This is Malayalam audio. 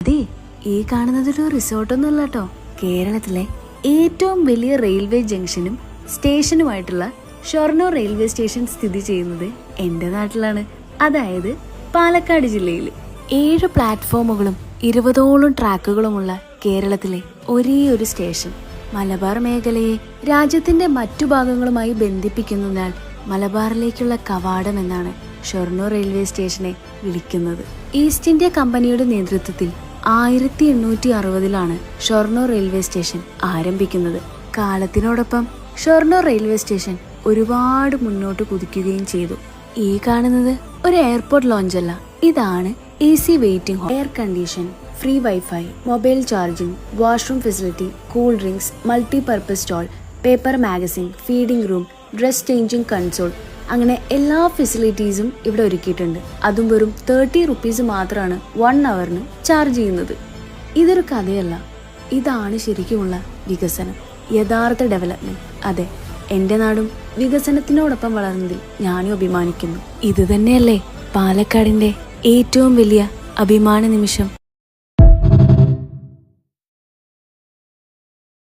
അതെ, ഈ കാണുന്നതൊരു റിസോർട്ടൊന്നുമല്ല കേട്ടോ. കേരളത്തിലെ ഏറ്റവും വലിയ റെയിൽവേ ജംഗ്ഷനും സ്റ്റേഷനുമായിട്ടുള്ള ഷൊർണൂർ റെയിൽവേ സ്റ്റേഷൻ സ്ഥിതി ചെയ്യുന്നത് എൻ്റെ നാട്ടിലാണ്, അതായത് പാലക്കാട് ജില്ലയിൽ. 7 പ്ലാറ്റ്ഫോമുകളും 20ഓളം ട്രാക്കുകളുമുള്ള കേരളത്തിലെ ഒരേ ഒരു സ്റ്റേഷൻ. മലബാർ മേഖലയെ രാജ്യത്തിന്റെ മറ്റു ഭാഗങ്ങളുമായി ബന്ധിപ്പിക്കുന്നതിനാൽ മലബാറിലേക്കുള്ള കവാടം എന്നാണ് ഷൊർണൂർ റെയിൽവേ സ്റ്റേഷനെ വിളിക്കുന്നത്. ഈസ്റ്റ് ഇന്ത്യ കമ്പനിയുടെ നേതൃത്വത്തിൽ 1860 ഷൊർണൂർ റെയിൽവേ സ്റ്റേഷൻ ആരംഭിക്കുന്നത്. കാലത്തിനോടൊപ്പം ഷൊർണൂർ റെയിൽവേ സ്റ്റേഷൻ ഒരുപാട് മുന്നോട്ട് കുതിക്കുകയും ചെയ്തു. ഈ കാണുന്നത് ഒരു എയർപോർട്ട് ലോഞ്ച് അല്ല, ഇതാണ് AC waiting hall, air condition, free wifi, mobile charging, washroom facility, cool drinks, multipurpose stall, paper magazine, feeding room, dress changing console, അങ്ങനെ എല്ലാ ഫെസിലിറ്റീസും ഇവിടെ ഒരുക്കിയിട്ടുണ്ട്. അതും വെറും 30 റുപ്പീസ് മാത്രമാണ് 1 അവറിന് ചാർജ് ചെയ്യുന്നത്. ഇതൊരു കഥയല്ല, ഇതാണ് ശരിക്കുമുള്ള വികസനം, യഥാർത്ഥ ഡെവലപ്മെന്റ്. അതെ, എൻ്റെ നാടും വികസനത്തിനോടൊപ്പം വളർന്നതിൽ ഞാനും അഭിമാനിക്കുന്നു. ഇത് തന്നെയല്ലേ പാലക്കാടിന്റെ ഏറ്റവും വലിയ അഭിമാന നിമിഷം.